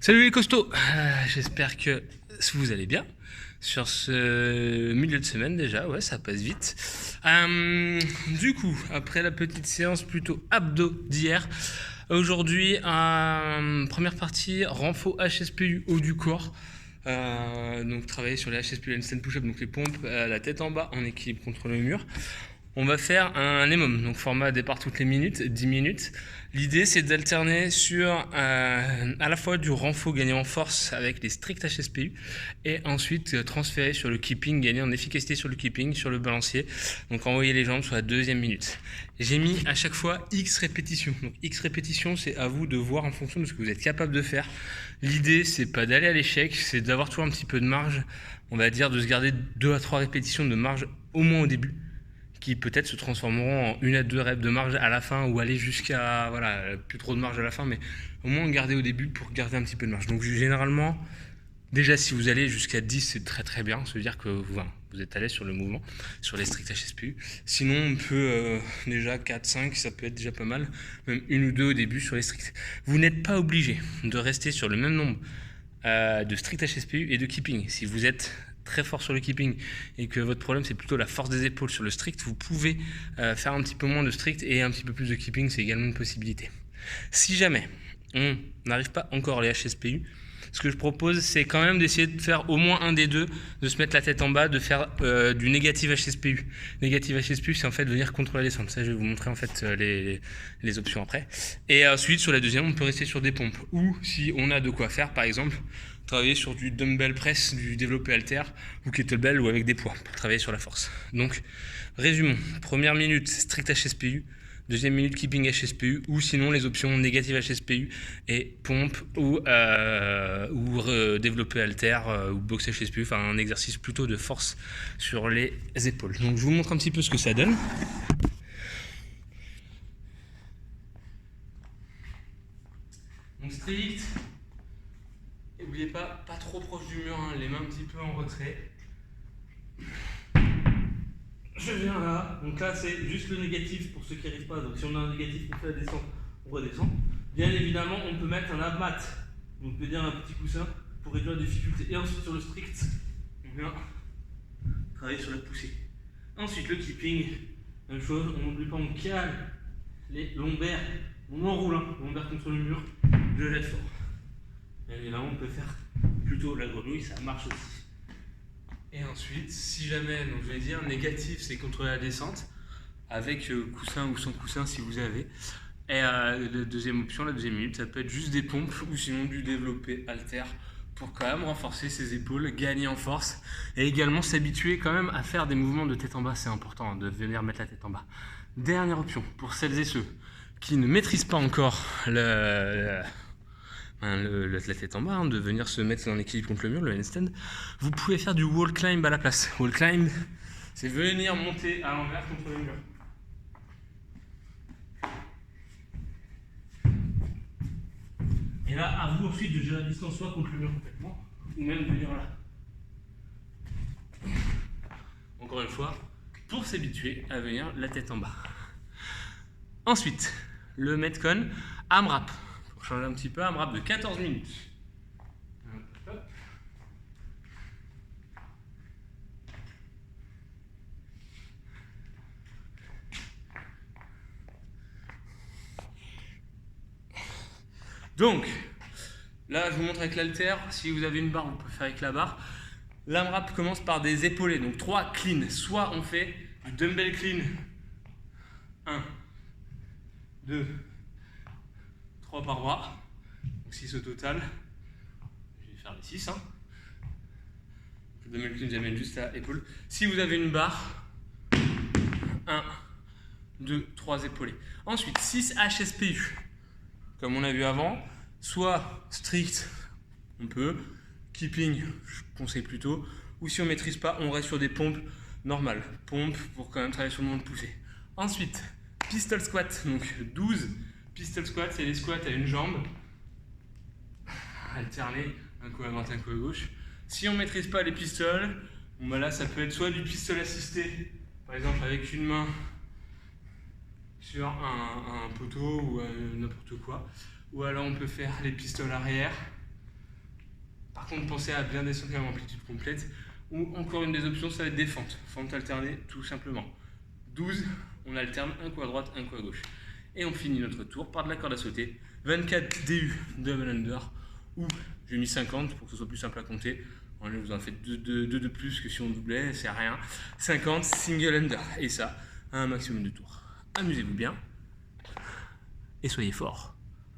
Salut les costauds, j'espère que vous allez bien sur ce milieu de semaine déjà, ouais ça passe vite. Du coup, après la petite séance plutôt abdos d'hier, aujourd'hui première partie renfo HSPU haut du corps. Donc travailler sur les HSPU handstand push-up, donc les pompes, la tête en bas en équilibre contre le mur. On va faire un EMOM, donc format départ toutes les minutes, 10 minutes. L'idée c'est d'alterner sur à la fois du renfo gagné en force avec les stricts HSPU et ensuite transférer sur le keeping, gagner en efficacité sur le keeping, sur le balancier. Donc envoyer les jambes sur la deuxième minute. J'ai mis à chaque fois X répétitions. Donc X répétitions, c'est à vous de voir en fonction de ce que vous êtes capable de faire. L'idée c'est pas d'aller à l'échec, c'est d'avoir toujours un petit peu de marge. On va dire de se garder 2 à 3 répétitions de marge au moins au début, qui peut-être se transformeront en 1 à 2 reps de marge à la fin ou aller jusqu'à, voilà, plus trop de marge à la fin, mais au moins garder au début pour garder un petit peu de marge. Donc généralement, déjà si vous allez jusqu'à 10, c'est très très bien, ça veut dire que vous êtes à l'aise sur le mouvement, sur les stricts HSPU. Sinon on peut déjà 4, 5, ça peut être déjà pas mal, même 1 ou 2 au début sur les stricts. Vous n'êtes pas obligé de rester sur le même nombre de strict HSPU et de keeping. Si vous êtes très fort sur le keeping et que votre problème c'est plutôt la force des épaules sur le strict, vous pouvez faire un petit peu moins de strict et un petit peu plus de keeping, c'est également une possibilité. Si jamais on n'arrive pas encore les HSPU, ce que je propose c'est quand même d'essayer de faire au moins un des deux, de se mettre la tête en bas, de faire du négatif HSPU. Négatif HSPU c'est en fait venir contre la descente, ça je vais vous montrer en fait les options après. Et ensuite sur la deuxième on peut rester sur des pompes, ou si on a de quoi faire par exemple, travailler sur du dumbbell press, du développé halter ou kettlebell ou avec des poids pour travailler sur la force. Donc, résumons. Première minute, strict HSPU. Deuxième minute, keeping HSPU. Ou sinon, les options négatives HSPU et pompe ou développé halter ou box HSPU. Enfin, un exercice plutôt de force sur les épaules. Donc, je vous montre un petit peu ce que ça donne. Donc, strict. N'oubliez pas trop proche du mur, hein, les mains un petit peu en retrait. Je viens là, donc là c'est juste le négatif pour ceux qui n'y arrivent pas. Donc si on a un négatif, on fait la descente, on redescend. Bien évidemment, on peut mettre un abmat, donc on peut dire un petit coussin pour réduire la difficulté. Et ensuite sur le strict, on vient travailler sur la poussée. Ensuite le keeping, même chose, on n'oublie pas, on cale les lombaires, on enroule, hein, lombaire contre le mur, je jette fort. Bien évidemment, on peut faire plutôt la grenouille, ça marche aussi. Et ensuite, si jamais, donc je vais dire, négatif, c'est contrôler la descente, avec coussin ou sans coussin si vous avez. Et la deuxième option, la deuxième minute, ça peut être juste des pompes ou sinon du développé halter pour quand même renforcer ses épaules, gagner en force et également s'habituer quand même à faire des mouvements de tête en bas. C'est important de venir mettre la tête en bas. Dernière option, pour celles et ceux qui ne maîtrisent pas encore la tête en bas, hein, de venir se mettre en équilibre contre le mur, le handstand, vous pouvez faire du wall climb à la place. Wall climb, c'est venir monter à l'envers contre le mur. Et là, à vous ensuite de gérer la distance soit contre le mur complètement, ou même de venir là. Encore une fois, pour s'habituer à venir la tête en bas. Ensuite, le Metcon AMRAP. Pour changer un petit peu, AMRAP de 14 minutes. Hop. Donc, là je vous montre avec l'halter, si vous avez une barre, vous pouvez faire avec la barre. L'AMRAP commence par des épaulés, donc 3 clean. Soit on fait du dumbbell clean, 1, 2, 3 par bras, donc 6 au total. Je vais faire les 6. Hein. Le dumbbell clean, j'amène juste à épaule. Si vous avez une barre, 1, 2, 3 épaulés. Ensuite, 6 HSPU. Comme on a vu avant, soit strict, on peut, keeping, je conseille plutôt, ou si on ne maîtrise pas, on reste sur des pompes normales. Pompes pour quand même travailler sur le mouvement de poussée. Ensuite, pistol squat, donc 12 pistol squat, c'est les squats à une jambe, alternés, un coup à droite, un coup à gauche. Si on ne maîtrise pas les pistoles, bon bah là ça peut être soit du pistol assisté, par exemple avec une main sur un poteau ou n'importe quoi, ou alors on peut faire les pistoles arrière Par contre, pensez à bien descendre en amplitude complète. Ou encore une des options, ça va être des fentes. Fentes alternées, tout simplement. 12, on alterne un coup à droite, un coup à gauche. Et on finit notre tour par de la corde à sauter. 24 DU double under. Ou j'ai mis 50 pour que ce soit plus simple à compter. En vous en faites 2 de plus que si on doublait, c'est rien. 50 single under. Et ça, à un maximum de tours. Amusez-vous bien. Et soyez forts.